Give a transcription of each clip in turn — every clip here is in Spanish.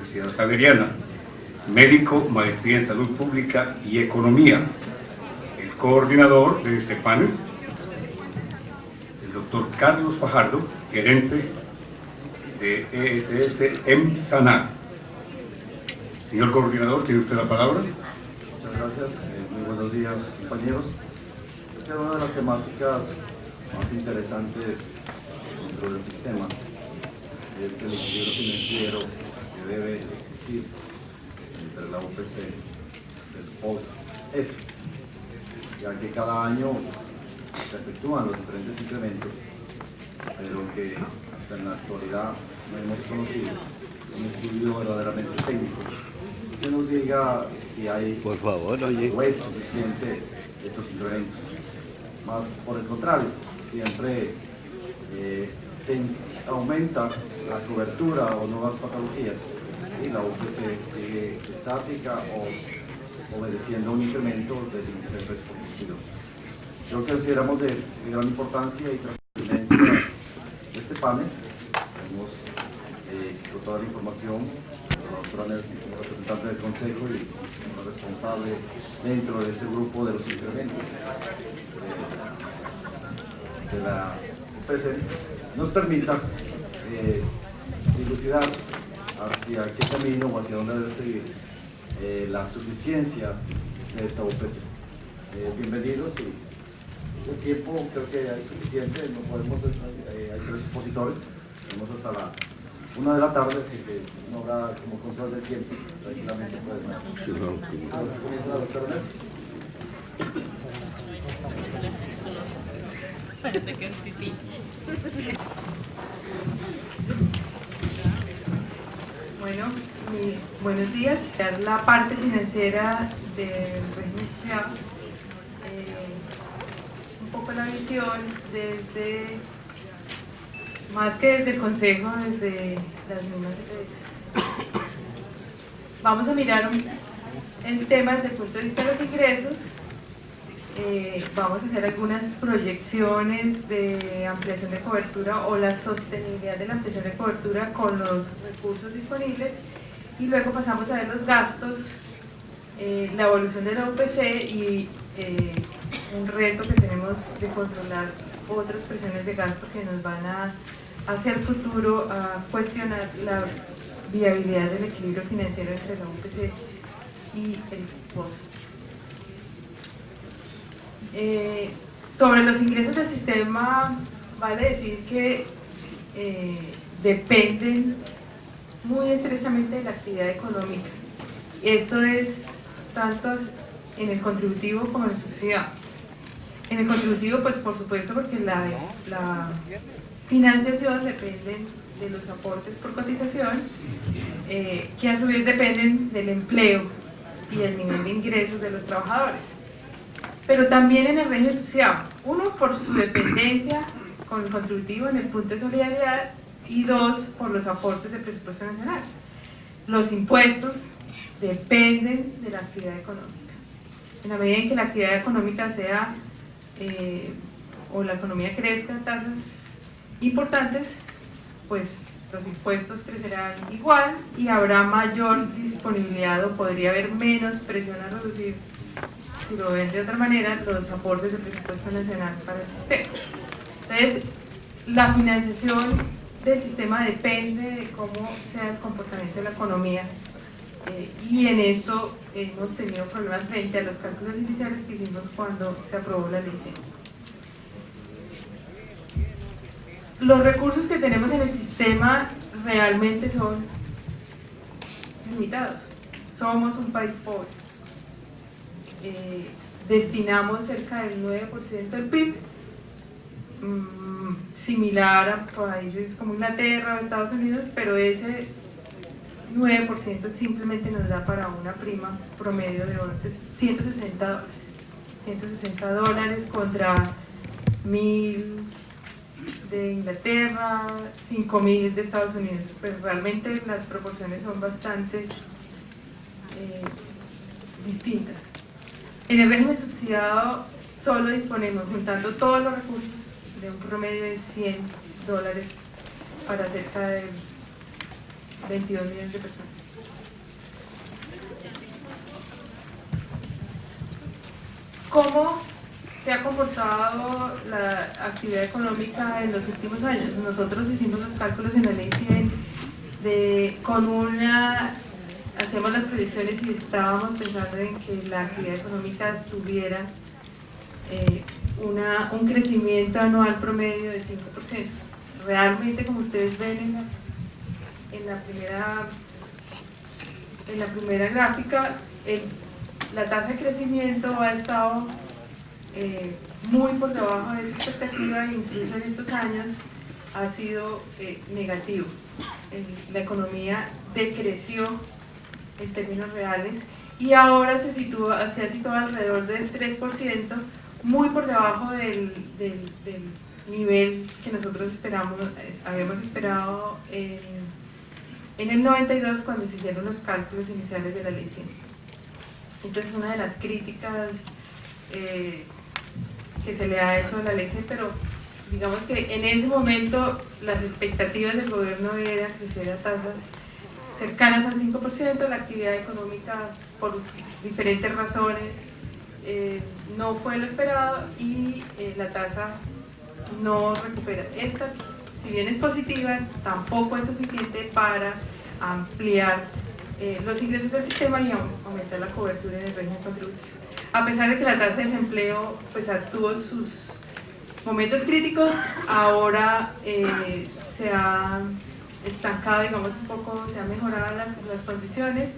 Universidad Javeriana, médico, maestría en salud pública y economía. El coordinador de este panel, el doctor Carlos Fajardo, gerente de ESS EMSANAC. Señor coordinador, ¿tiene usted la palabra? Muchas gracias, muy buenos días, compañeros. Creo que una de las temáticas más interesantes dentro del sistema es el equilibrio financiero que debe existir entre la UPC y el POS-S, ya que cada año se efectúan los diferentes incrementos, pero que hasta en la actualidad no hemos conocido un estudio verdaderamente técnico que nos diga si hay por favor, oye, o es suficiente estos incrementos. Más por el contrario, siempre se aumenta la cobertura o nuevas patologías y la UPC sigue estática o obedeciendo un incremento del índice de precios por consumidor. Creo que consideramos de gran importancia y trascendencia de este panel. Hemos con toda la información, la doctora Nelson como representante del Consejo y como responsable dentro de ese grupo de los incrementos de la UPC, nos permita dilucidar hacia qué camino o hacia dónde debe seguir la suficiencia de esta UPC. Bienvenidos y el tiempo creo que hay suficiente, no podemos, hay tres expositores, tenemos hasta la 1 de la tarde, así que no habrá como control del tiempo, tranquilamente pueden. Comienza la doctora Nelson. Parece que es pipí. Bueno, buenos días. La parte financiera del régimen social, un poco la visión desde, más que desde el Consejo, desde las mismas. Vamos a mirar el tema desde el punto de vista de los ingresos. Vamos a hacer algunas proyecciones de ampliación de cobertura o la sostenibilidad de la ampliación de cobertura con los recursos disponibles y luego pasamos a ver los gastos, la evolución de la UPC y un reto que tenemos de controlar otras presiones de gasto que nos van a hacia el futuro a cuestionar la viabilidad del equilibrio financiero entre la UPC y el POS. Sobre los ingresos del sistema, vale decir que dependen muy estrechamente de la actividad económica. Esto es tanto en el contributivo como en el subsidiado. En el contributivo, pues por supuesto, porque la financiación depende de los aportes por cotización, que a su vez dependen del empleo y el nivel de ingresos de los trabajadores. Pero también en el régimen subsidiado, uno por su dependencia con el contributivo en el punto de solidaridad y dos por los aportes del presupuesto nacional. Los impuestos dependen de la actividad económica. En la medida en que la actividad económica sea o la economía crezca en tasas importantes, pues los impuestos crecerán igual y habrá mayor disponibilidad o podría haber menos presión a reducir, si lo ven de otra manera, los aportes del presupuesto nacional para el sistema. Entonces, la financiación del sistema depende de cómo sea el comportamiento de la economía y en esto hemos tenido problemas frente a los cálculos iniciales que hicimos cuando se aprobó la ley 100. Los recursos que tenemos en el sistema realmente son limitados. Somos un país pobre. Destinamos cerca del 9% del PIB, similar a países como Inglaterra o Estados Unidos, pero ese 9% simplemente nos da para una prima promedio de $160 contra 1.000 de Inglaterra, 5.000 de Estados Unidos, pero realmente las proporciones son bastante distintas. En el régimen subsidiado solo disponemos, juntando todos los recursos, de un promedio de $100 para cerca de 22 millones de personas. ¿Cómo se ha comportado la actividad económica en los últimos años? Nosotros hicimos los cálculos en la ley 100 hacemos las proyecciones y estábamos pensando en que la actividad económica tuviera un crecimiento anual promedio de 5%. Realmente, como ustedes ven en la primera gráfica, la tasa de crecimiento ha estado muy por debajo de esa expectativa, e incluso en estos años ha sido negativo. La economía decreció en términos reales y ahora se ha situado alrededor del 3%, muy por debajo del nivel que nosotros habíamos esperado en el 92, cuando se hicieron los cálculos iniciales de la ley 100. Esta es una de las críticas que se le ha hecho a la ley 100, pero digamos que en ese momento las expectativas del gobierno eran crecer a tasas cercanas al 5%, la actividad económica por diferentes razones no fue lo esperado y la tasa no recupera. Esta, si bien es positiva, tampoco es suficiente para ampliar los ingresos del sistema y aumentar la cobertura en el régimen contributivo. A pesar de que la tasa de desempleo pues tuvo sus momentos críticos, ahora se ha estancado, digamos, un poco, se han mejorado las condiciones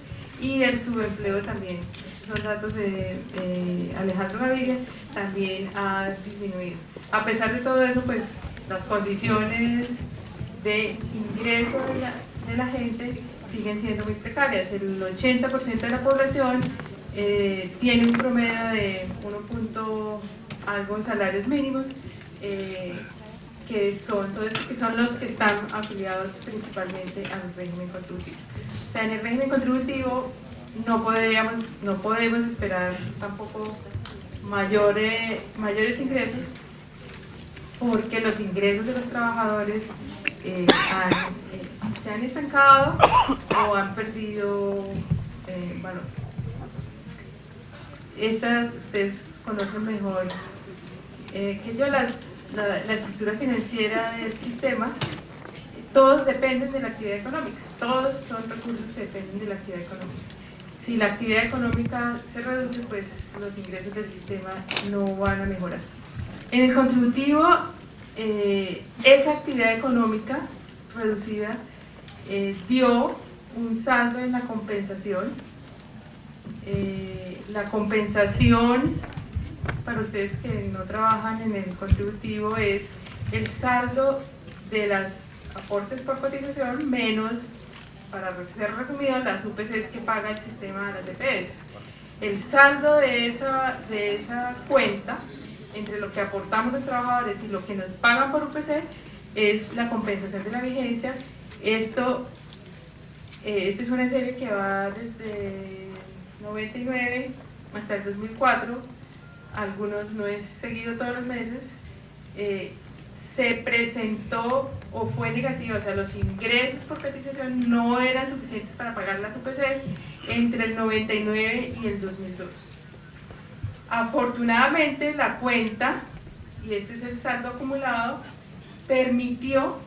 y el subempleo también, son datos de Alejandro Gaviria, también ha disminuido. A pesar de todo eso, pues las condiciones de ingreso de la gente siguen siendo muy precarias. El 80% de la población tiene un promedio de 1 algo en salarios mínimos, que son los que están afiliados principalmente al régimen contributivo. O sea, en el régimen contributivo no podemos esperar tampoco mayores ingresos, porque los ingresos de los trabajadores se han estancado o han perdido valor. Ustedes conocen mejor que yo la estructura financiera del sistema. Todos dependen de la actividad económica, todos son recursos que dependen de la actividad económica. Si la actividad económica se reduce, pues los ingresos del sistema no van a mejorar. En el contributivo, esa actividad económica reducida dio un saldo en la compensación. La compensación, para ustedes que no trabajan en el contributivo, es el saldo de los aportes por cotización menos, para ser resumido, las UPCs que paga el sistema de las EPS. El saldo de esa cuenta, entre lo que aportamos los trabajadores y lo que nos pagan por UPC, es la compensación de la vigencia. Esta es una serie que va desde 99 hasta el 2004, algunos no es seguido todos los meses. Se presentó o fue negativa, o sea, los ingresos por cotización no eran suficientes para pagar las UPC entre el 99 y el 2002. Afortunadamente la cuenta, y este es el saldo acumulado, permitió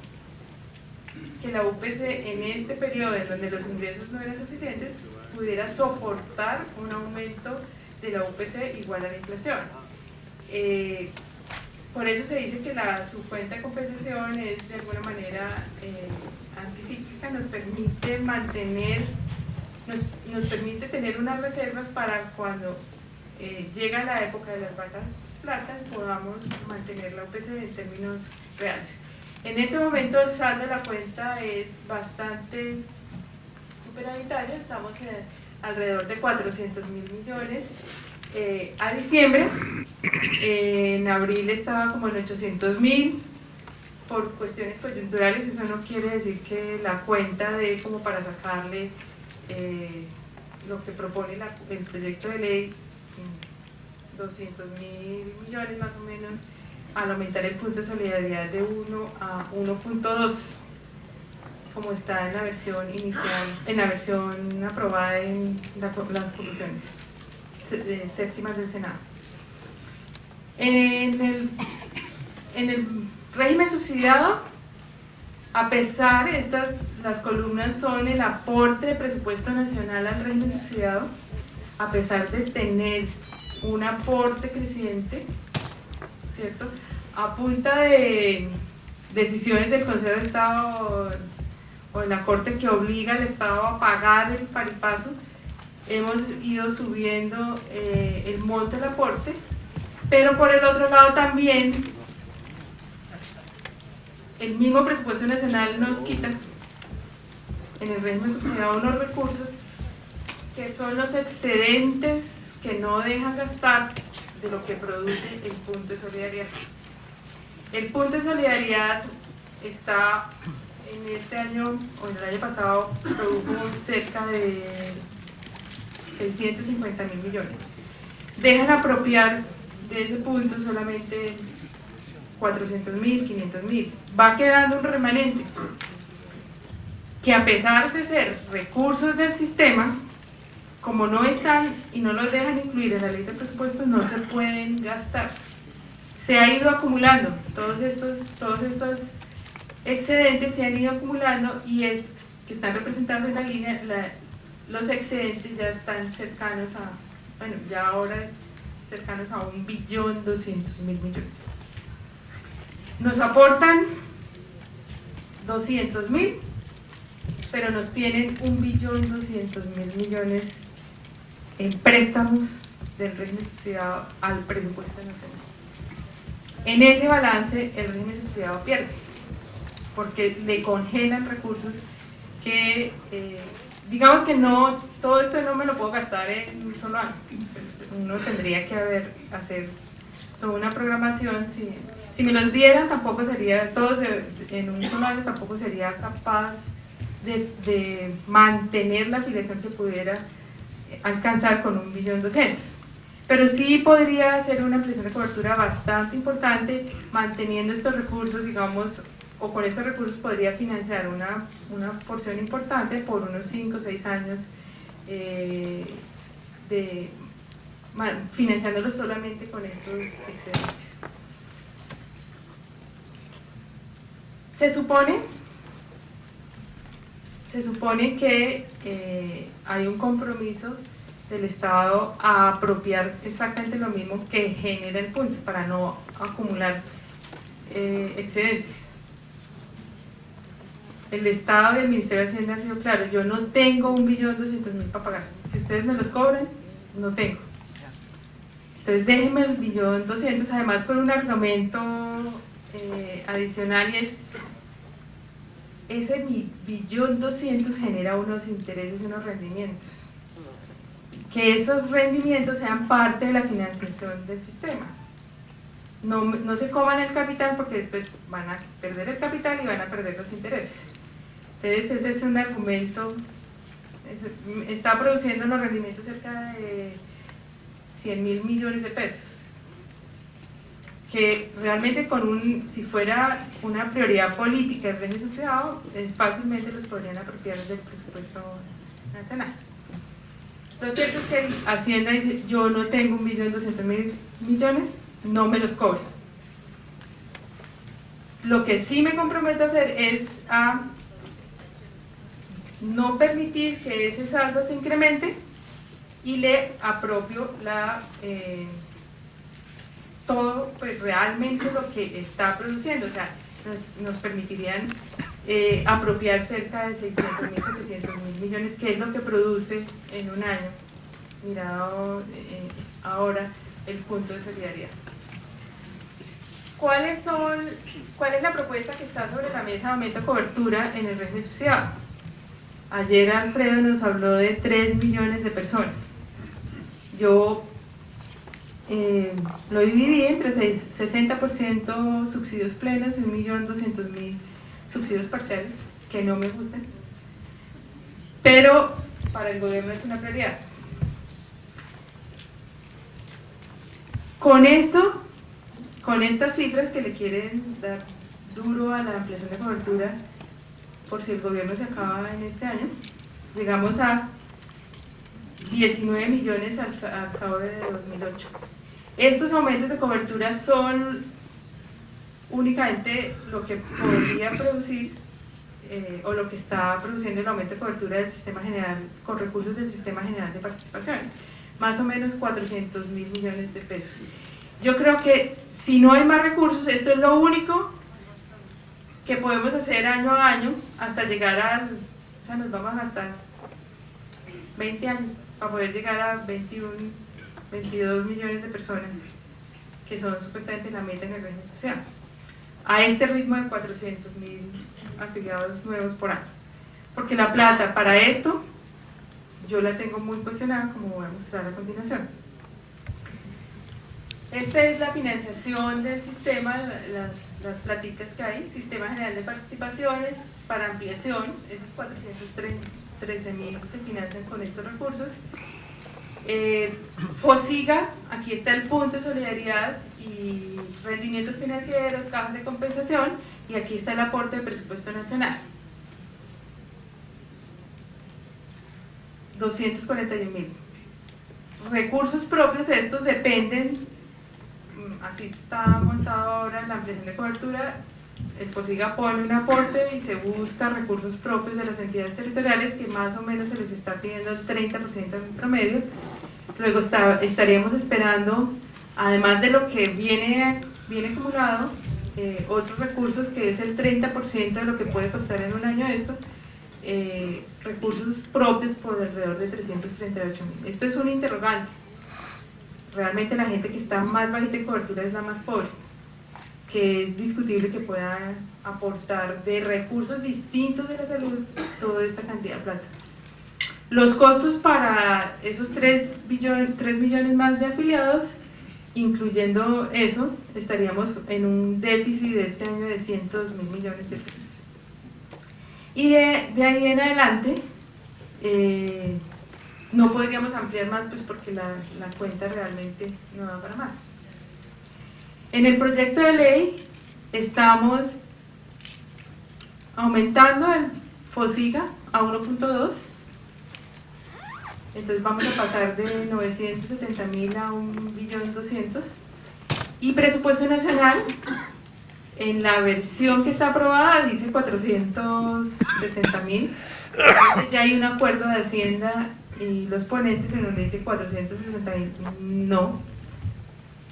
que la UPC en este periodo en donde los ingresos no eran suficientes pudiera soportar un aumento de la UPC igual a la inflación. Por eso se dice que su cuenta de compensación es de alguna manera anticíclica, nos permite tener unas reservas para cuando llega la época de las vacas flacas podamos mantener la UPC en términos reales. En este momento el saldo de la cuenta es bastante superavitario, estamos alrededor de 400.000 millones. A diciembre, en abril estaba como en 800.000. Por cuestiones coyunturales, eso no quiere decir que la cuenta dé como para sacarle lo que propone el proyecto de ley, 200.000 millones más o menos, al aumentar el punto de solidaridad de 1 a 1.2, como está en la versión inicial, en la versión aprobada en las conclusiones séptimas del Senado. En el régimen subsidiado, a pesar, las columnas son el aporte de presupuesto nacional al régimen subsidiado, a pesar de tener un aporte creciente, ¿cierto? A punta de decisiones del Consejo de Estado o de la Corte que obliga al Estado a pagar el par y paso, hemos ido subiendo el monto del aporte, pero por el otro lado también el mismo presupuesto nacional nos quita en el régimen subsidiado unos recursos que son los excedentes que no dejan gastar de lo que produce el punto de solidaridad. El punto de solidaridad está en este año, o en el año pasado, produjo cerca de 650.000 millones. Dejan apropiar de ese punto solamente 400.000, 500.000. Va quedando un remanente que, a pesar de ser recursos del sistema, como no están y no los dejan incluir en la ley de presupuestos, no se pueden gastar. Se ha ido acumulando, todos estos excedentes se han ido acumulando, y es que están representados en la línea, los excedentes ya están cercanos a, bueno, ya ahora cercanos a 1.200.000 millones. Nos aportan 200.000, pero nos tienen 1.200.000 millones en préstamos del régimen subsidiado al presupuesto nacional. En ese balance el régimen subsidiado pierde, porque le congelan recursos que, digamos que no, todo esto no me lo puedo gastar en un solo año. Uno tendría que hacer toda una programación. Si me los dieran, tampoco sería, todos en un solo año, tampoco sería capaz de mantener la afiliación que pudiera alcanzar con 1.200.000. Pero sí podría hacer una ampliación de cobertura bastante importante, manteniendo estos recursos, digamos, o con estos recursos podría financiar una porción importante por unos 5 o 6 años, financiándolo solamente con estos excedentes. Se supone que hay un compromiso del Estado a apropiar exactamente lo mismo que genera el punto, para no acumular excedentes. El Estado y el Ministerio de Hacienda ha sido claro: yo no tengo 1.200.000 para pagar. Si ustedes me los cobran, no tengo. Entonces déjenme el 1.200.000, además con un argumento adicional, y es: ese 1.200.000 genera unos intereses y unos rendimientos. Que esos rendimientos sean parte de la financiación del sistema. No se coman el capital, porque después van a perder el capital y van a perder los intereses. Entonces ese es un argumento. Está produciendo unos rendimientos cerca de 100.000 millones de pesos, que realmente si fuera una prioridad política el régimen subsidiado, fácilmente los podrían apropiar del presupuesto nacional. Lo cierto es que Hacienda dice: yo no tengo 1.200.000 millones, no me los cobren. Lo que sí me comprometo a hacer es a no permitir que ese saldo se incremente, y le apropio todo, pues realmente lo que está produciendo. O sea, nos permitirían apropiar cerca de 600.000, 700.000 millones, que es lo que produce en un año, mirado ahora, el punto de solidaridad. ¿Cuál es la propuesta que está sobre la mesa de aumento de cobertura en el régimen subsidiado? Ayer Alfredo nos habló de 3 millones de personas. Yo lo dividí entre 60% subsidios plenos y 1.200.000 subsidios parciales, que no me gustan, pero para el gobierno es una prioridad. Con estas cifras que le quieren dar duro a la ampliación de cobertura, por si el gobierno se acaba en este año, llegamos a 19 millones al cabo de 2008. Estos aumentos de cobertura son únicamente lo que podría producir o lo que está produciendo el aumento de cobertura del sistema general con recursos del Sistema General de Participación, más o menos 400.000 millones de pesos. Yo creo que si no hay más recursos, esto es lo único que podemos hacer año a año hasta llegar al, o sea, nos vamos a gastar 20 años para poder llegar a 21, 22 millones de personas, que son supuestamente la meta en el régimen social, a este ritmo de 400.000 afiliados nuevos por año. Porque la plata para esto, yo la tengo muy cuestionada, como voy a mostrar a continuación. Esta es la financiación del sistema, las platicas que hay, Sistema General de Participaciones, para ampliación, esos 413.000 se financian con estos recursos. FOSIGA, aquí está el punto de solidaridad y rendimientos financieros, cajas de compensación, y aquí está el aporte de presupuesto nacional. 241.000. Recursos propios, estos dependen, así está montado ahora la ampliación de cobertura, el FOSIGA pone un aporte y se busca recursos propios de las entidades territoriales que más o menos se les está pidiendo el 30% en promedio. Luego estaríamos esperando, además de lo que viene acumulado, otros recursos que es el 30% de lo que puede costar en un año esto, recursos propios por alrededor de 338.000. Esto es un interrogante. Realmente la gente que está más bajita en cobertura es la más pobre, que es discutible que pueda aportar de recursos distintos de la salud toda esta cantidad de plata. Los costos para esos 3 millones más de afiliados, incluyendo eso, estaríamos en un déficit de este año de 102.000 millones de pesos. Y de ahí en adelante, no podríamos ampliar más, pues porque la cuenta realmente no da para más. En el proyecto de ley estamos aumentando el FOSIGA a 1.2. Entonces vamos a pasar de 970.000 a 1.200.000. Y presupuesto nacional, en la versión que está aprobada dice 460.000. Ya hay un acuerdo de Hacienda y los ponentes en donde dice 460.000. No,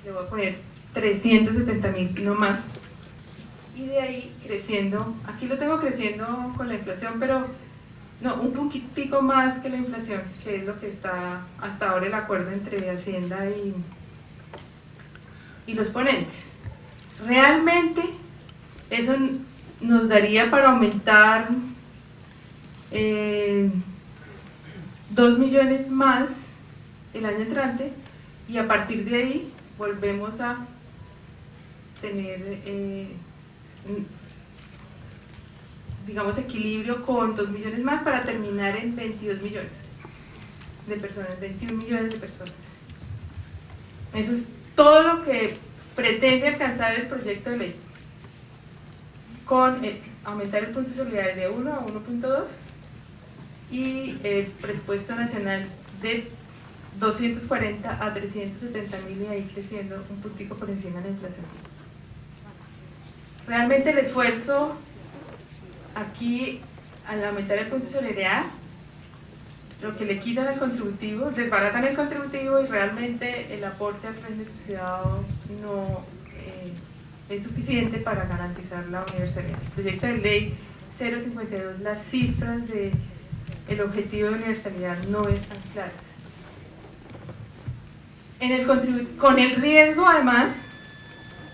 le voy a poner 370.000, no más. Y de ahí creciendo, aquí lo tengo creciendo con la inflación, pero no, un poquitico más que la inflación, que es lo que está hasta ahora el acuerdo entre Hacienda y los ponentes. Realmente eso nos daría para aumentar 2 millones más el año entrante, y a partir de ahí volvemos a tener digamos equilibrio con 2 millones más para terminar en 22 millones de personas, 21 millones de personas. Eso es todo lo que pretende alcanzar el proyecto de ley, con aumentar el punto de solidaridad de 1 a 1.2 y el presupuesto nacional de 240 a 370.000, y ahí creciendo un puntico por encima de la inflación. Realmente el esfuerzo aquí, al aumentar el punto de solidaridad, lo que le quitan al contributivo, desbaratan el contributivo, y realmente el aporte al régimen subsidiado no es suficiente para garantizar la universalidad. El proyecto de ley 052, las cifras del objetivo de universalidad no están claras. Con el riesgo, además,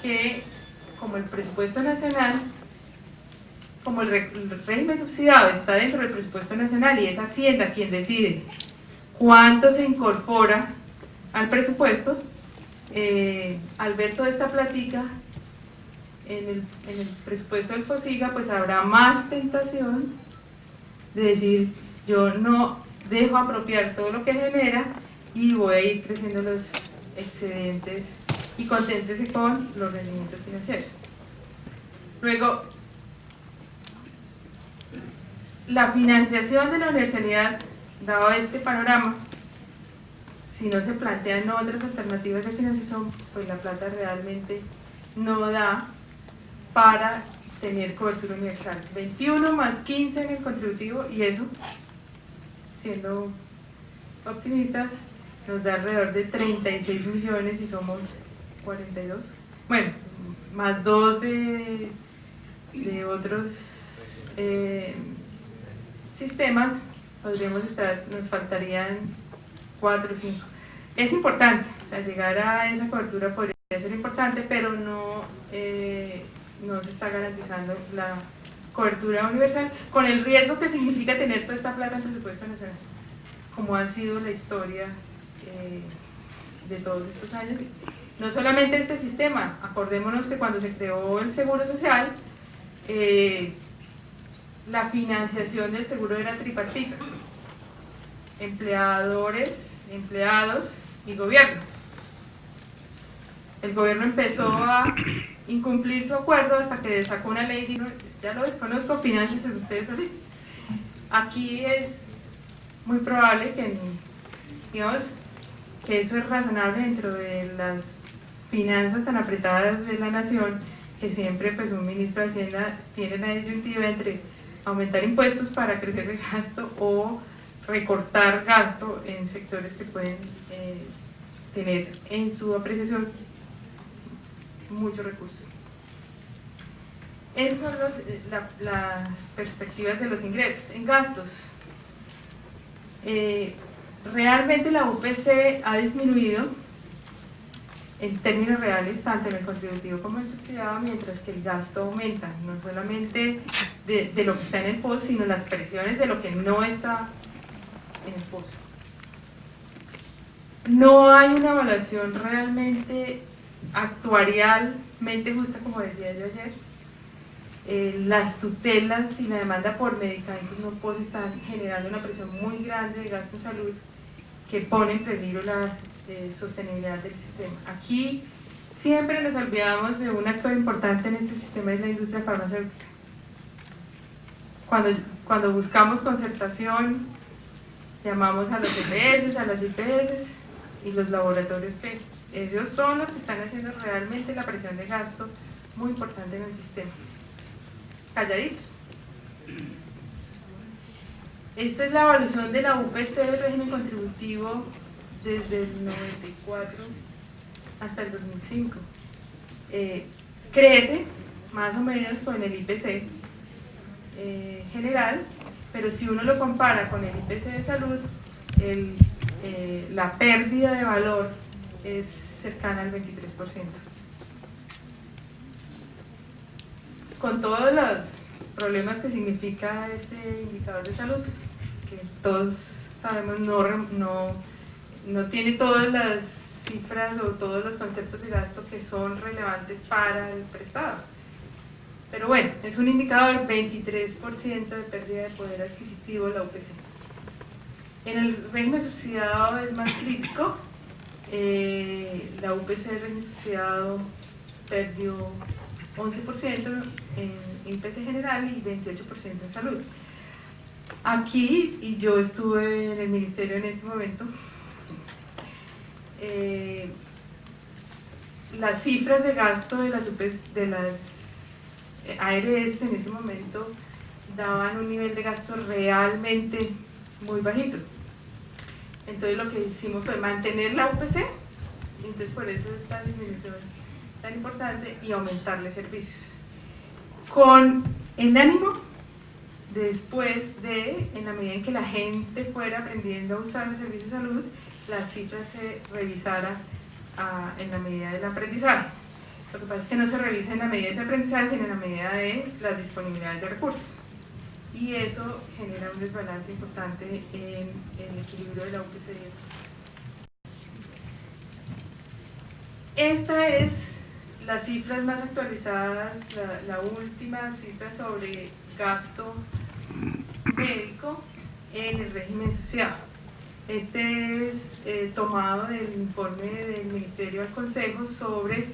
que como el presupuesto nacional, como el régimen subsidiado está dentro del presupuesto nacional y es Hacienda quien decide cuánto se incorpora al presupuesto, al ver toda esta plática en el presupuesto del FOSIGA, pues habrá más tentación de decir: yo no dejo apropiar todo lo que genera y voy a ir creciendo los excedentes y concéntrese con los rendimientos financieros. Luego, la financiación de la universalidad, dado este panorama, si no se plantean otras alternativas de financiación, pues la plata realmente no da para tener cobertura universal. 21 más 15 en el contributivo, y eso, siendo optimistas, nos da alrededor de 36 millones y somos 42. Bueno, más 2 de otros sistemas, podríamos estar, nos faltarían 4 o 5. Es importante, o sea, llegar a esa cobertura podría ser importante, pero no se está garantizando la cobertura universal, con el riesgo que significa tener toda esta plata en presupuesto nacional, como ha sido la historia de todos estos años. No solamente este sistema, acordémonos que cuando se creó el Seguro Social, la financiación del seguro era tripartita: empleadores, empleados y gobierno. El gobierno empezó a incumplir su acuerdo hasta que sacó una ley y dijo: ya lo desconozco, financiense ustedes solitos. Aquí es muy probable que, digamos, que eso es razonable dentro de las finanzas tan apretadas de la nación, que siempre pues un ministro de Hacienda tiene la disyuntiva entre aumentar impuestos para crecer el gasto o recortar gasto en sectores que pueden tener en su apreciación muchos recursos. Esas son las perspectivas de los ingresos. En gastos, realmente la UPC ha disminuido en términos reales tanto en el contributivo como en el subsidiado, mientras que el gasto aumenta, no solamente de lo que está en el POS, sino las presiones de lo que no está en el POS. No hay una evaluación realmente actuarialmente justa, como decía yo ayer. Las tutelas y la demanda por medicamentos no POS están generando una presión muy grande de gasto en salud que pone en peligro la sostenibilidad del sistema. Aquí siempre nos olvidamos de un actor importante en este sistema, es la industria farmacéutica. Cuando buscamos concertación, llamamos a los EPS, a las IPS y los laboratorios, que ellos son los que están haciendo realmente la presión de gasto muy importante en el sistema. Calladitos. Esta es la evaluación de la UPC del régimen contributivo desde el 94 hasta el 2005. Crece más o menos con el IPC general, pero si uno lo compara con el IPC de salud, la pérdida de valor es cercana al 23%. Con todos los problemas que significa este indicador de salud, pues, que todos sabemos no tiene todas las cifras o todos los conceptos de gasto que son relevantes para el prestado. Pero bueno, es un indicador, 23% de pérdida de poder adquisitivo la UPC. En el régimen subsidiado es más crítico. La UPC del régimen subsidiado perdió 11% en IPC general y 28% en salud. Aquí, y yo estuve en el ministerio en este momento, las cifras de gasto de las ARS en ese momento daban un nivel de gasto realmente muy bajito. Entonces lo que hicimos fue mantener la UPC, y entonces por eso esta disminución tan importante, y aumentarle servicios. Con el ánimo, después de, en la medida en que la gente fuera aprendiendo a usar el servicio de salud, las cifras se revisaran en la medida del aprendizaje. Lo que pasa es que no se revisa en la medida de ese aprendizaje, sino en la medida de las disponibilidades de recursos. Y eso genera un desbalance importante en el equilibrio de la UPC. Esta es las cifras más actualizadas, la última cifra sobre gasto médico en el régimen social. Este es tomado del informe del Ministerio al Consejo sobre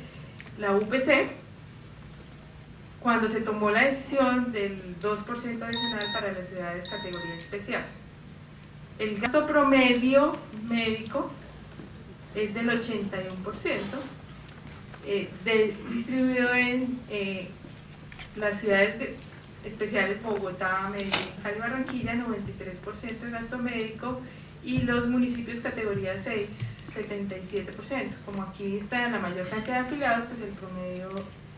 la UPC, cuando se tomó la decisión del 2% adicional para las ciudades categoría especial. El gasto promedio médico es del 81%, distribuido en las ciudades especiales Bogotá, Medellín, Cali, Barranquilla, 93% de gasto médico, y los municipios categoría 6, 77%. Como aquí está la mayor cantidad de afiliados, pues el promedio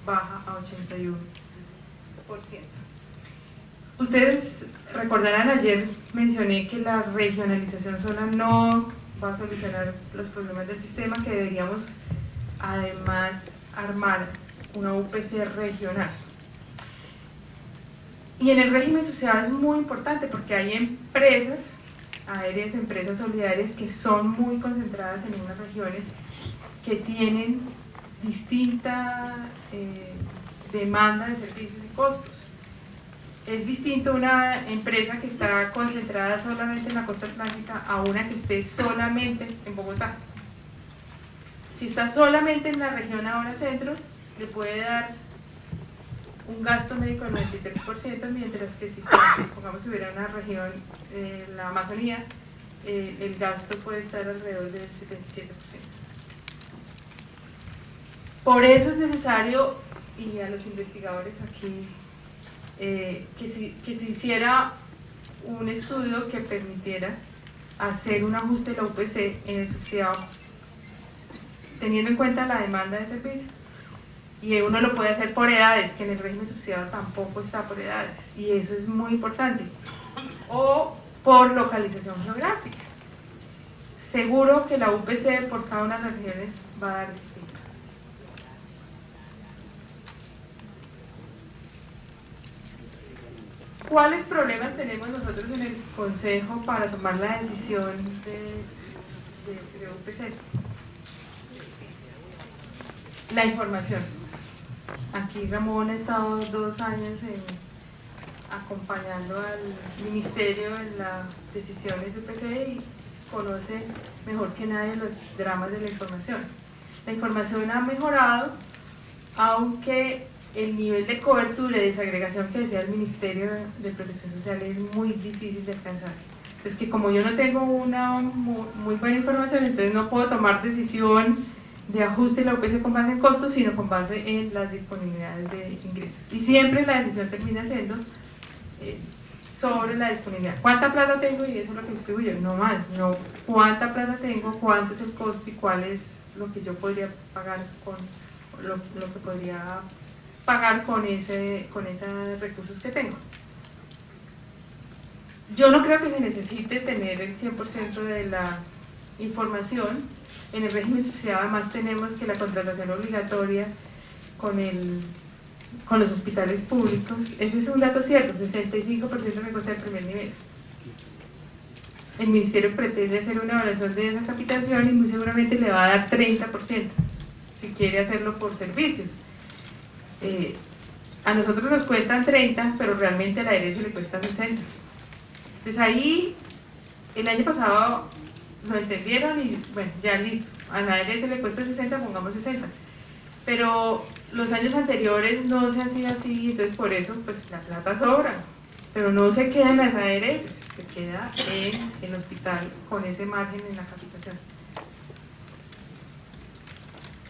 baja a 81%. Ustedes recordarán, ayer mencioné que la regionalización sola no va a solucionar los problemas del sistema, que deberíamos además armar una UPC regional. Y en el régimen subsidiado es muy importante porque hay empresas aéreas, empresas solidarias que son muy concentradas en unas regiones que tienen distinta demanda de servicios y costos. Es distinto una empresa que está concentrada solamente en la costa atlántica a una que esté solamente en Bogotá. Si está solamente en la región ahora centro, le puede dar un gasto médico del 93%, mientras que si, pongamos, hubiera una región, la Amazonía, el gasto puede estar alrededor del 77%. Por eso es necesario, y a los investigadores aquí, que se hiciera un estudio que permitiera hacer un ajuste de la UPC en el subsidiado, teniendo en cuenta la demanda de servicios. Y uno lo puede hacer por edades, que en el régimen subsidiado tampoco está por edades, y eso es muy importante. O por localización geográfica. Seguro que la UPC por cada una de las regiones va a dar distinto. ¿Cuáles problemas tenemos nosotros en el Consejo para tomar la decisión de UPC? La información. Aquí Ramón ha estado 2 años acompañando al Ministerio en las decisiones de UPC y conoce mejor que nadie los dramas de la información. La información ha mejorado, aunque el nivel de cobertura y desagregación que decía el Ministerio de Protección Social es muy difícil de alcanzar. Entonces, que como yo no tengo una muy buena información, entonces no puedo tomar decisión de ajuste de la UPC con base en costos, sino con base en las disponibilidades de ingresos. Y siempre la decisión termina siendo sobre la disponibilidad. ¿Cuánta plata tengo? Y eso es lo que distribuyo. No más, no cuánta plata tengo, cuánto es el costo y cuál es lo que yo podría pagar con lo que podría pagar con esos recursos que tengo. Yo no creo que se necesite tener el 100% de la información. En el régimen subsidiado además tenemos que la contratación obligatoria con los hospitales públicos, ese es un dato cierto, 65% me cuesta el primer nivel. El Ministerio pretende hacer una evaluación de esa capitación y muy seguramente le va a dar 30%, si quiere hacerlo por servicios. A nosotros nos cuentan 30, pero realmente a la ARS le cuesta 60. Entonces ahí, el año pasado lo entendieron y bueno, ya listo, a la ARS le cuesta 60, pongamos 60. Pero los años anteriores no se hacía así, entonces por eso pues la plata sobra, pero no se queda en las ARS, se queda en el hospital con ese margen en la capitación.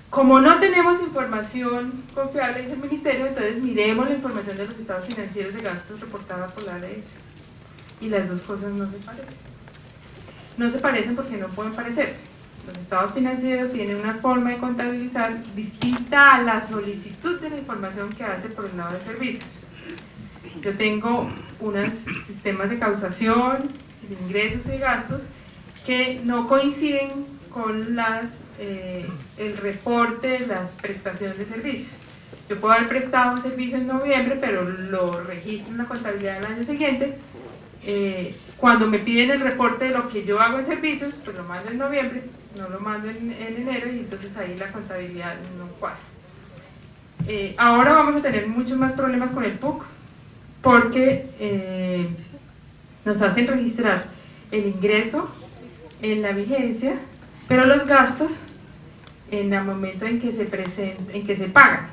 Como no tenemos información confiable, dice el Ministerio, entonces miremos la información de los estados financieros de gastos reportada por la ARS. Y las dos cosas no se parecen. No se parecen porque no pueden parecerse. Los estados financieros tienen una forma de contabilizar distinta a la solicitud de la información que hace por el lado de servicios. Yo tengo unos sistemas de causación, de ingresos y gastos que no coinciden con el reporte de la prestación de servicios. Yo puedo haber prestado un servicio en noviembre, pero lo registro en la contabilidad del año siguiente. Cuando me piden el reporte de lo que yo hago en servicios, pues lo mando en noviembre, no lo mando en enero, y entonces ahí la contabilidad no cuadra. Ahora vamos a tener muchos más problemas con el PUC, porque nos hacen registrar el ingreso en la vigencia, pero los gastos en el momento en que se pagan.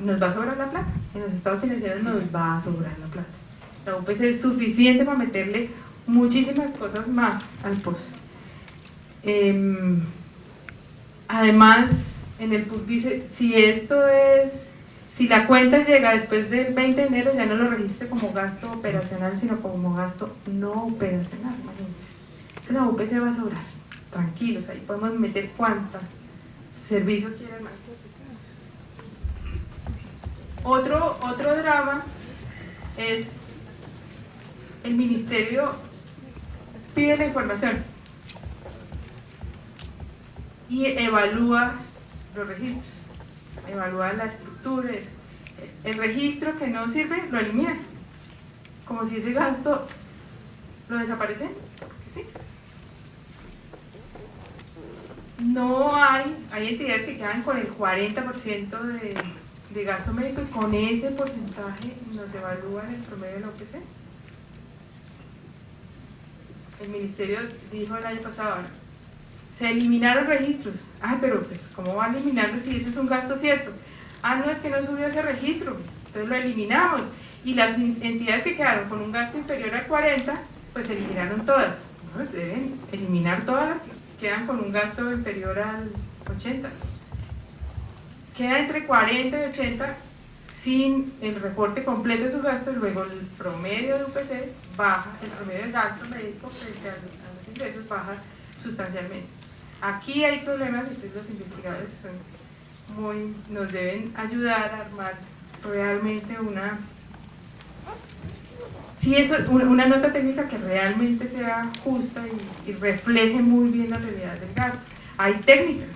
Nos va a sobrar la plata, en los estados financieros nos va a sobrar la plata. La UPC es suficiente para meterle muchísimas cosas más al POS. Además, en el PUC dice, si la cuenta llega después del 20 de enero, ya no lo registre como gasto operacional, sino como gasto no operacional. Entonces la UPC va a sobrar, tranquilos, ahí podemos meter cuántos servicios quieran más. Otro drama es el ministerio pide la información y evalúa los registros, evalúa la estructura. El registro que no sirve lo elimina, como si ese gasto lo desaparece. ¿Sí? No hay entidades que quedan con el 40% de gasto médico y con ese porcentaje nos evalúan el promedio de la OPC. El ministerio dijo el año pasado, se eliminaron registros. Pero pues, ¿cómo van a eliminarlo si ese es un gasto cierto? No, es que no subió ese registro, entonces lo eliminamos. Y las entidades que quedaron con un gasto inferior al 40, pues eliminaron todas. No, deben eliminar todas las que quedan con un gasto inferior al 80. Queda entre 40 y 80 sin el reporte completo de sus gastos, luego el promedio de UPC baja, el promedio del gasto médico frente a los ingresos baja sustancialmente. Aquí hay problemas, entonces los investigadores nos deben ayudar a armar realmente una nota técnica que realmente sea justa y refleje muy bien la realidad del gasto. Hay técnicas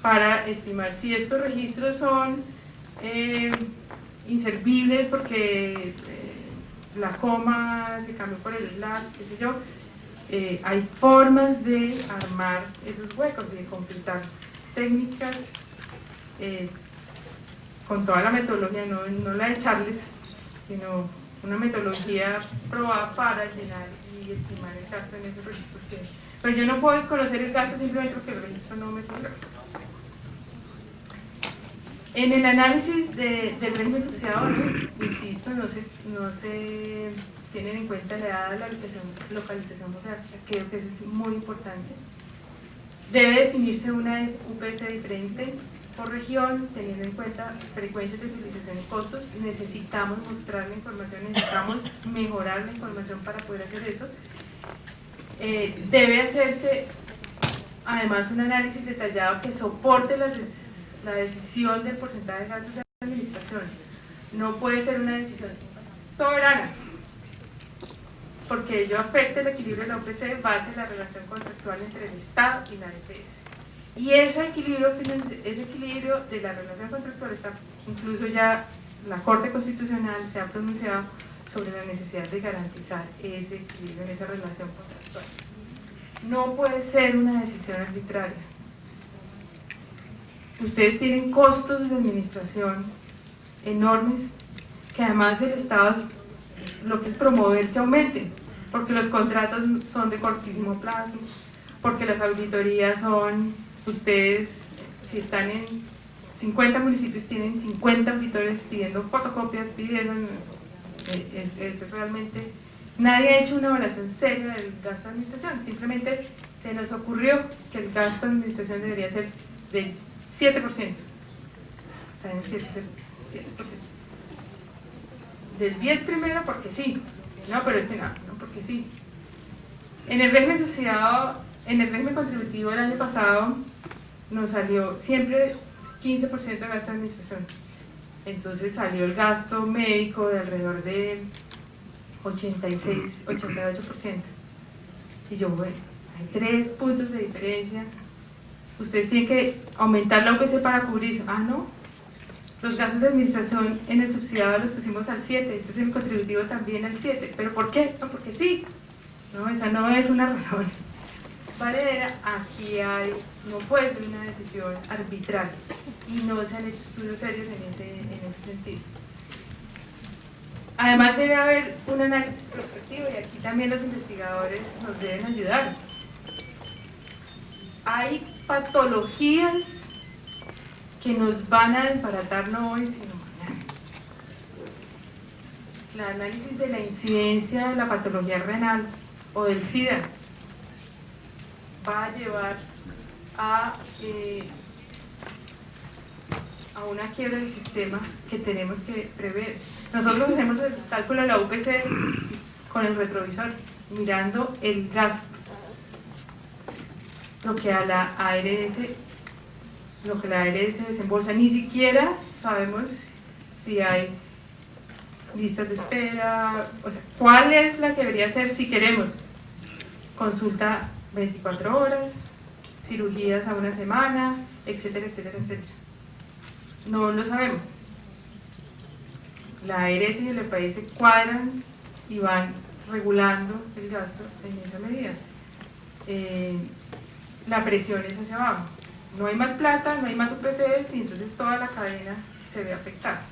para estimar si estos registros son inservibles porque la coma se cambió por el slash, qué sé yo. Hay formas de armar esos huecos y de completar técnicas con toda la metodología, no la de Charles, sino una metodología probada para llenar y estimar el gasto en esos registros. Pero yo no puedo desconocer el gasto simplemente porque el registro no me sirve. En el análisis del régimen subsidiado, insisto, no se tienen en cuenta la edad de la localización geográfica, creo que eso es muy importante. Debe definirse una UPC diferente por región, teniendo en cuenta frecuencias de utilización y costos. Necesitamos mostrar la información, necesitamos mejorar la información para poder hacer eso. Debe hacerse además un análisis detallado que soporte la decisión del porcentaje de gastos de la administración. No puede ser una decisión soberana, porque ello afecta el equilibrio de la OPC base en la relación contractual entre el Estado y la EPS. Y ese equilibrio de la relación contractual está, incluso ya la Corte Constitucional se ha pronunciado sobre la necesidad de garantizar ese equilibrio en esa relación contractual. No puede ser una decisión arbitraria. Ustedes tienen costos de administración enormes que además el Estado lo que es promover que aumenten, porque los contratos son de cortísimo plazo, porque las auditorías son, ustedes si están en 50 municipios tienen 50 auditores pidiendo fotocopias, es realmente, nadie ha hecho una evaluación seria del gasto de administración, simplemente se nos ocurrió que el gasto de administración debería ser del 7%, está en el 7%. Del 10 primero porque sí, no, pero no porque sí. En el régimen subsidiado, en el régimen contributivo el año pasado nos salió siempre 15% de gasto de administración. Entonces salió el gasto médico de alrededor de 86, 88%. Y yo, bueno, hay 3 puntos de diferencia. Ustedes tienen que aumentar la OPC para cubrir eso. No. Los gastos de administración en el subsidiado los pusimos al 7, entonces en el contributivo también al 7. ¿Pero por qué? No, porque sí. No, esa no es una razón valedera. Aquí no puede ser una decisión arbitraria y no se han hecho estudios serios en ese sentido. Además debe haber un análisis prospectivo y aquí también los investigadores nos deben ayudar. Hay patologías que nos van a desbaratar no hoy sino mañana. El análisis de la incidencia de la patología renal o del SIDA va a llevar a a una quiebra del sistema que tenemos que prever. Nosotros hacemos el cálculo de la UPC con el retrovisor, mirando el gasto, lo que la ARS desembolsa. Ni siquiera sabemos si hay listas de espera, o sea, cuál es la que debería ser si queremos consulta 24 horas, cirugías a una semana, etcétera, etcétera, etcétera. No lo sabemos. La ARS y el EPAI se cuadran y van regulando el gasto en esa medida. La presión es hacia abajo. No hay más plata, no hay más UPCs y entonces toda la cadena se ve afectada.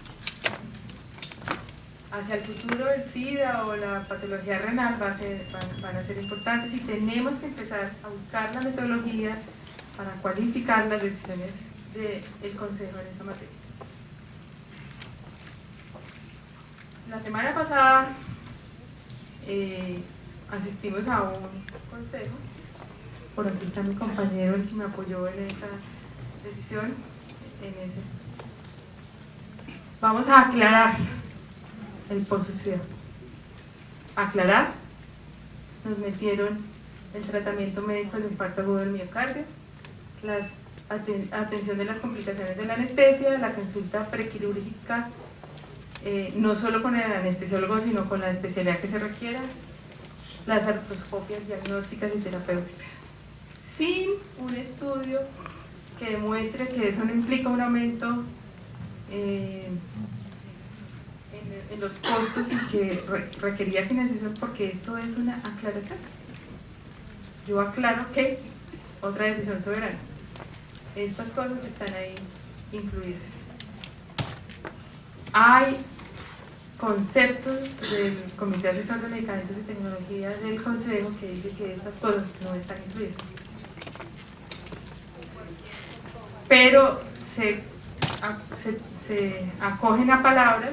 Hacia el futuro el SIDA o la patología renal van a ser importantes y tenemos que empezar a buscar la metodología para cualificar las decisiones del Consejo en esta materia. La semana pasada asistimos a un consejo, por aquí está mi compañero el que me apoyó en esa decisión. Vamos a aclarar el post-subsidiado. Aclarar, nos metieron el tratamiento médico del infarto agudo del miocardio, la atención de las complicaciones de la anestesia, la consulta prequirúrgica, no solo con el anestesiólogo, sino con la especialidad que se requiera, las artroscopias diagnósticas y terapéuticas, sin un estudio que demuestre que eso no implica un aumento en los costos y que requería financiación, porque esto es una aclaración. Yo aclaro que otra decisión soberana. Estas cosas están ahí incluidas. Hay conceptos del Comité Asesor de Medicamentos y Tecnologías del Consejo que dice que estas cosas no están incluidas. Pero se acogen a palabras.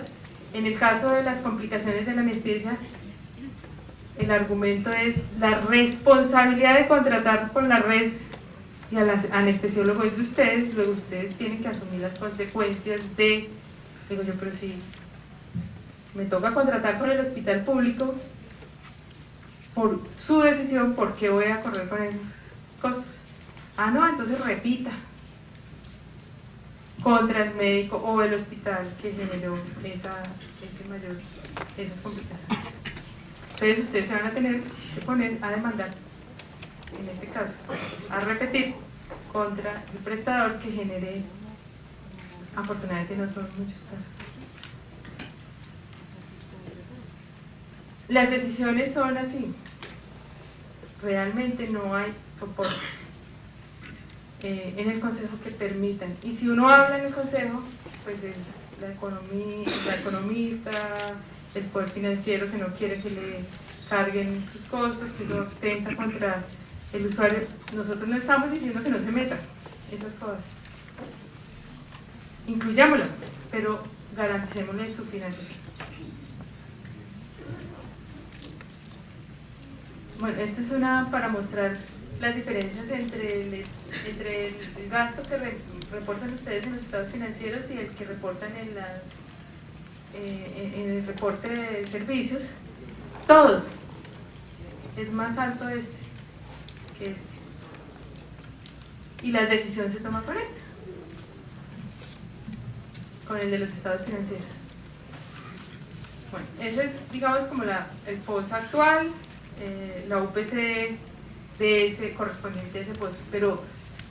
En el caso de las complicaciones de la anestesia, el argumento es la responsabilidad de contratar con la red y al anestesiólogo es de ustedes, luego ustedes tienen que asumir las consecuencias de... Digo yo, pero si me toca contratar con el hospital público, por su decisión, ¿por qué voy a correr con esos costos? Ah, no, entonces repita contra el médico o el hospital que generó esas complicaciones. Entonces ustedes se van a tener que poner a demandar, en este caso, a repetir contra el prestador que genere, afortunadamente no son muchos casos. Las decisiones son así, realmente no hay soporte en el Consejo que permitan, y si uno habla en el Consejo, pues la economista, el poder financiero que no quiere que le carguen sus costos, que no atenta contra el usuario. Nosotros no estamos diciendo que no se metan esas cosas, incluyámoslas, pero garanticémosle su financiación. Bueno, esto es para mostrar las diferencias entre el gasto que reportan ustedes en los estados financieros y el que reportan en el reporte de servicios. Todos es más alto que este, y la decisión se toma con con el de los estados financieros. Bueno, ese es, digamos, como el post actual, la UPC de ese correspondiente a ese post, pero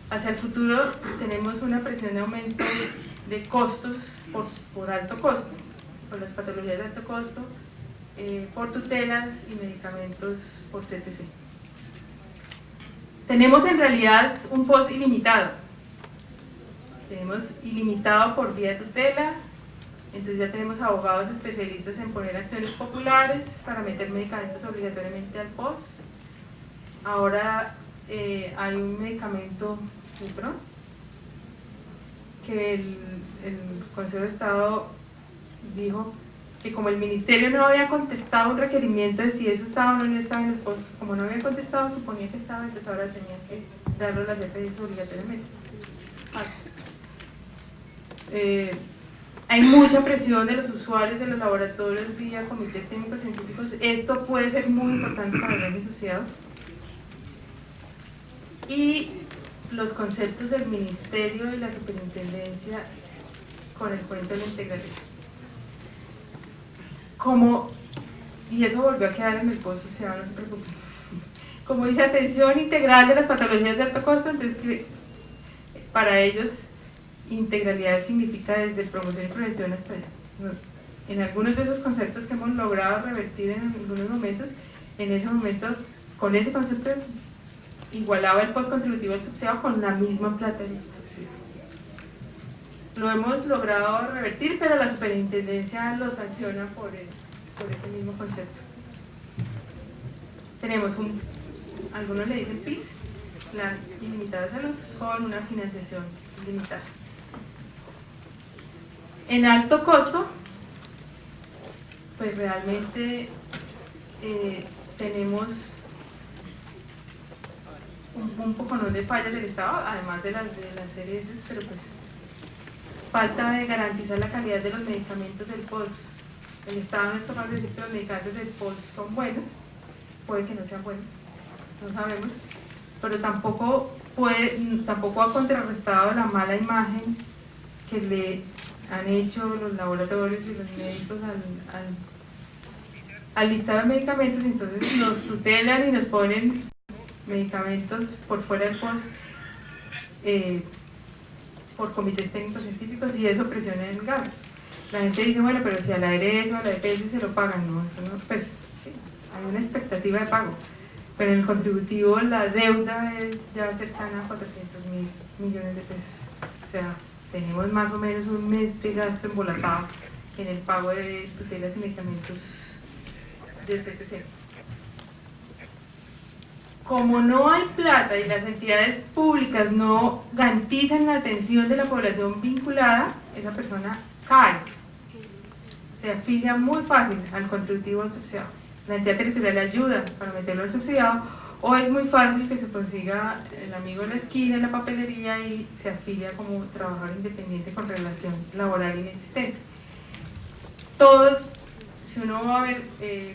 hacia el futuro tenemos una presión de aumento de costos por alto costo, por las patologías de alto costo, por tutelas y medicamentos por CTC. Tenemos en realidad un post ilimitado. Tenemos ilimitado por vía de tutela, entonces ya tenemos abogados especialistas en poner acciones populares para meter medicamentos obligatoriamente al post. Ahora hay un medicamento que el Consejo de Estado dijo que como el Ministerio no había contestado un requerimiento de si eso estaba o no estaba en el post, como no había contestado, suponía que estaba, entonces ahora tenían que darlo a las EPS obligatoriamente. hay mucha presión de los usuarios de los laboratorios vía comités técnicos científicos. Esto puede ser muy importante para el gremio asociado. Y los conceptos del ministerio y la superintendencia con el cuento de la integralidad. Y eso volvió a quedar en el post, o sea, no se preocupen. Como dice, atención integral de las patologías de alto costo, entonces que para ellos integralidad significa desde promoción y prevención hasta allá. En algunos de esos conceptos que hemos logrado revertir en algunos momentos, en ese momento, con ese concepto, igualaba el post contributivo al subsidiado con la misma plata del subsidiado. Lo hemos logrado revertir, pero la superintendencia lo sanciona por ese mismo concepto. Tenemos algunos le dicen PIS, Plan Ilimitado de Salud, con una financiación limitada. En alto costo, pues realmente tenemos un poco de fallas del Estado, además de las series, pero pues falta de garantizar la calidad de los medicamentos del POS. El Estado no es capaz de decir que los medicamentos del POS son buenos, puede que no sean buenos, no sabemos, pero tampoco ha contrarrestado la mala imagen que le han hecho los laboratorios y los médicos al listado de medicamentos. Entonces nos tutelan y nos ponen medicamentos por fuera del POS por comités técnicos científicos, y eso presiona el gasto. La gente dice, bueno, pero si a la ARS o a la EPS se lo pagan, no, pues sí, hay una expectativa de pago, pero en el contributivo la deuda es ya cercana a 400.000 millones de pesos. O sea, tenemos más o menos un mes de gasto embolatado en el pago de tutelas y medicamentos de CCC. Como no hay plata y las entidades públicas no garantizan la atención de la población vinculada, esa persona cae, se afilia muy fácil al contributivo al subsidiado. La entidad territorial le ayuda para meterlo al subsidiado, o es muy fácil que se consiga el amigo en la esquina, en la papelería, y se afilia como trabajador independiente con relación laboral inexistente. Todos, si uno va a ver,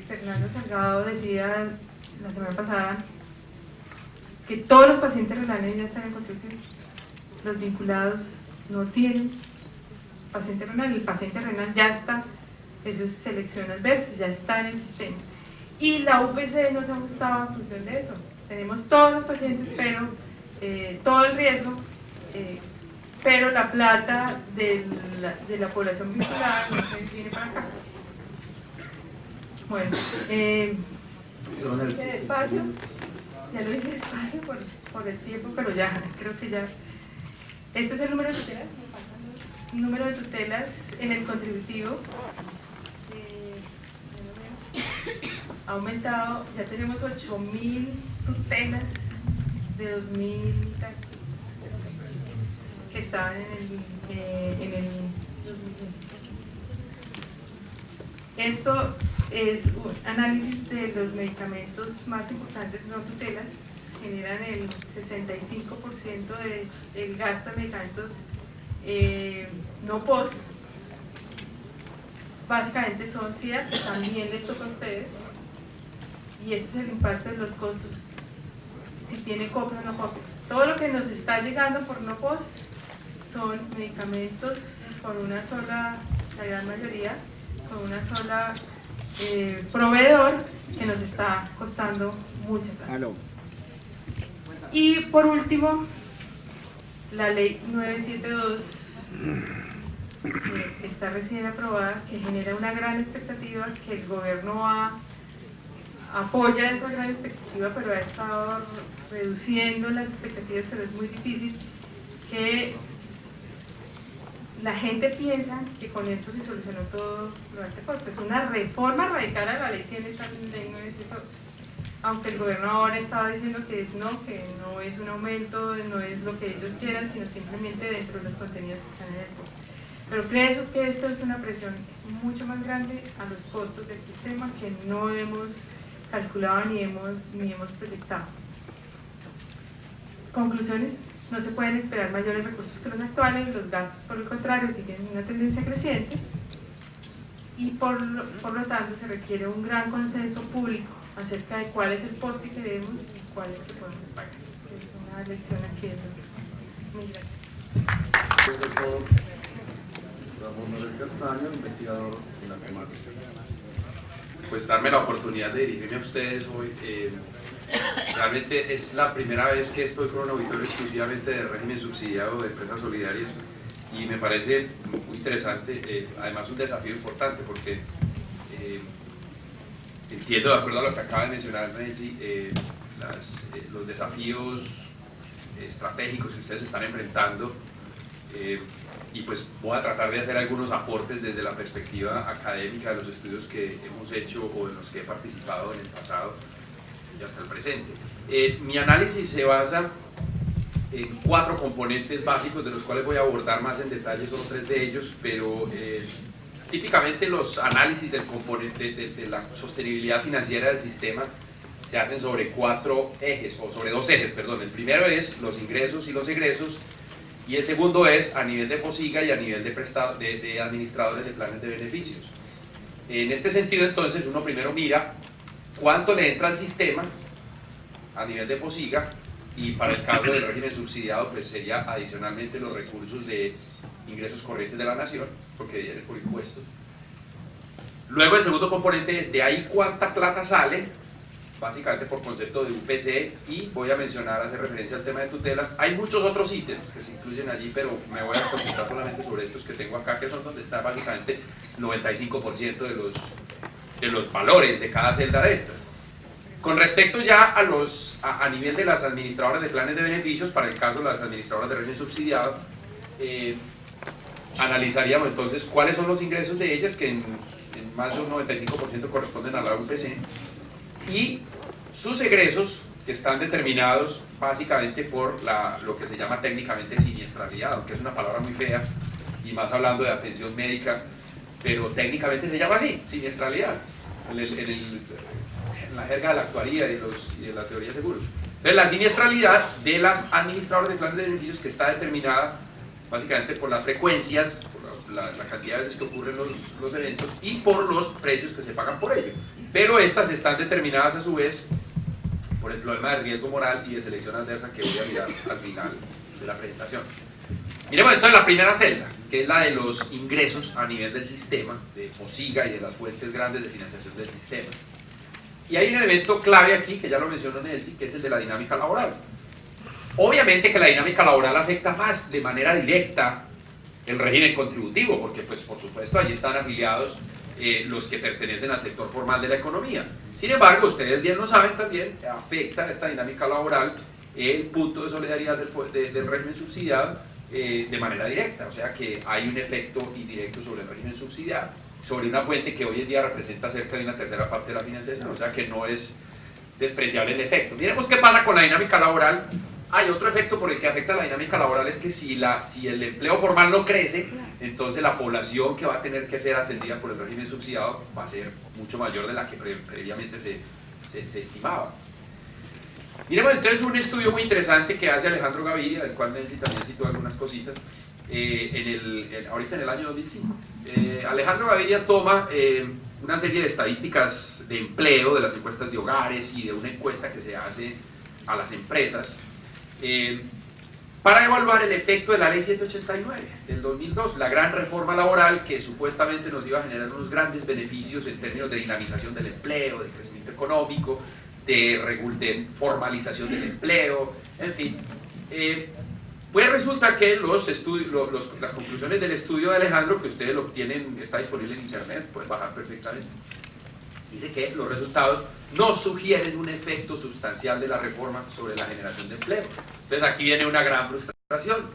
Fernando Salgado decía la semana pasada que todos los pacientes renales ya están en contributivo. Los vinculados no tienen paciente renal, el paciente renal ya está, eso es selección adversa, ya está en el sistema. Y la UPC no se ha ajustado en función de eso. Tenemos todos los pacientes, pero todo el riesgo, pero la plata de la población vinculada no se viene para acá. Bueno, despacio. Ya lo hice despacio por el tiempo, pero ya, creo que ya. Este es el número de tutelas, me faltan los números de tutelas en el contributivo. Ha aumentado, ya tenemos 8.000 tutelas de 2.000 que estaban en el 2020. Esto es un análisis de los medicamentos más importantes no tutelas, generan el 65% del gasto de medicamentos no POS. Básicamente son CIDAC, que también les toca a ustedes, y este es el impacto de los costos, si tiene copia o no copia. Todo lo que nos está llegando por no POS son medicamentos con una sola, la gran mayoría, con una sola proveedor, que nos está costando mucha plata. Y por último, la ley 972, que está recién aprobada, que genera una gran expectativa, que el gobierno apoya esa gran expectativa, pero ha estado reduciendo las expectativas, pero es muy difícil, que la gente piensa que con esto se solucionó todo lo alto costo. Es una reforma radical a la ley 100, esta ley 972. Aunque el gobierno ahora estaba diciendo que no es un aumento, no es lo que ellos quieran, sino simplemente dentro de los contenidos que están en el costo. Pero creo que esto es una presión mucho más grande a los costos del sistema que no hemos calculado ni hemos proyectado. Conclusiones. No se pueden esperar mayores recursos que los actuales, los gastos por el contrario siguen una tendencia creciente y por lo tanto se requiere un gran consenso público acerca de cuál es el porte que debemos y cuál es el que podemos pagar. Es una lección aquí de muy grande. Doctor Ramón Morel Castaño, investigador en la temática. Pues darme la oportunidad de dirigirme a ustedes hoy. Realmente es la primera vez que estoy con un auditorio exclusivamente de régimen subsidiado de empresas solidarias y me parece muy interesante, además un desafío importante porque entiendo, de acuerdo a lo que acaba de mencionar Nancy, los desafíos estratégicos que ustedes están enfrentando y pues voy a tratar de hacer algunos aportes desde la perspectiva académica de los estudios que hemos hecho o en los que he participado en el pasado y hasta el presente. Mi análisis se basa en 4 componentes básicos de los cuales voy a abordar más en detalle, solo 3 de ellos, pero típicamente los análisis del componente de la sostenibilidad financiera del sistema se hacen sobre 4 ejes, o sobre 2 ejes, perdón. El primero es los ingresos y los egresos, y el segundo es a nivel de FOSIGA y a nivel de administradores de planes de beneficios. En este sentido, entonces, uno primero mira cuánto le entra al sistema a nivel de FOSIGA, y para el caso del régimen subsidiado, pues sería adicionalmente los recursos de ingresos corrientes de la nación, porque vienen por impuestos. Luego el segundo componente es de ahí cuánta plata sale, básicamente por concepto de UPC, y voy a mencionar, hacer referencia al tema de tutelas. Hay muchos otros ítems que se incluyen allí, pero me voy a concentrar solamente sobre estos que tengo acá, que son donde está básicamente 95% de los valores de cada celda de estas. Con respecto ya a nivel de las administradoras de planes de beneficios, para el caso de las administradoras de régimen subsidiado, analizaríamos entonces cuáles son los ingresos de ellas, que en más de un 95% corresponden a la UPC, y sus egresos, que están determinados básicamente por lo que se llama técnicamente siniestralidad, aunque es una palabra muy fea, y más hablando de atención médica, pero técnicamente se llama así, siniestralidad, en la jerga de la actuaría y de la teoría de seguros. Entonces, la siniestralidad de las administradoras de planes de beneficios, que está determinada básicamente por las frecuencias, por la cantidad de veces que ocurren los eventos y por los precios que se pagan por ello. Pero estas están determinadas a su vez por el problema de riesgo moral y de selección adversa que voy a mirar al final de la presentación. Miremos entonces la primera celda, que es la de los ingresos a nivel del sistema, de FOSIGA y de las fuentes grandes de financiación del sistema. Y hay un elemento clave aquí, que ya lo mencionó Nelsi, que es el de la dinámica laboral. Obviamente que la dinámica laboral afecta más de manera directa el régimen contributivo, porque pues por supuesto allí están afiliados los que pertenecen al sector formal de la economía. Sin embargo, ustedes bien lo saben también, afecta esta dinámica laboral el punto de solidaridad del régimen subsidiado de manera directa, o sea que hay un efecto indirecto sobre el régimen subsidiado, sobre una fuente que hoy en día representa cerca de una tercera parte de la financiación, o sea que no es despreciable el efecto. Miremos qué pasa con la dinámica laboral. Hay otro efecto por el que afecta la dinámica laboral, es que si el empleo formal no crece, entonces la población que va a tener que ser atendida por el régimen subsidiado va a ser mucho mayor de la que previamente se estimaba. Miremos entonces un estudio muy interesante que hace Alejandro Gaviria, del cual Nancy también citó algunas cositas, ahorita en el año 2005. Alejandro Gaviria toma una serie de estadísticas de empleo, de las encuestas de hogares y de una encuesta que se hace a las empresas, para evaluar el efecto de la ley 189 del 2002, la gran reforma laboral que supuestamente nos iba a generar unos grandes beneficios en términos de dinamización del empleo, de crecimiento económico, de formalización del empleo, en fin. Pues resulta que las conclusiones del estudio de Alejandro, que ustedes lo tienen, está disponible en internet, pueden bajar perfectamente, dice que los resultados no sugieren un efecto sustancial de la reforma sobre la generación de empleo. Entonces aquí viene una gran frustración.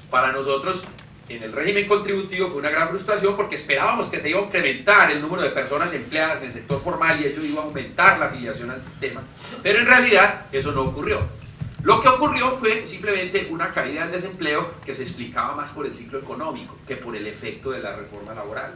Para nosotros, en el régimen contributivo fue una gran frustración porque esperábamos que se iba a incrementar el número de personas empleadas en el sector formal y ello iba a aumentar la afiliación al sistema, pero en realidad eso no ocurrió. Lo que ocurrió fue simplemente una caída del desempleo que se explicaba más por el ciclo económico que por el efecto de la reforma laboral.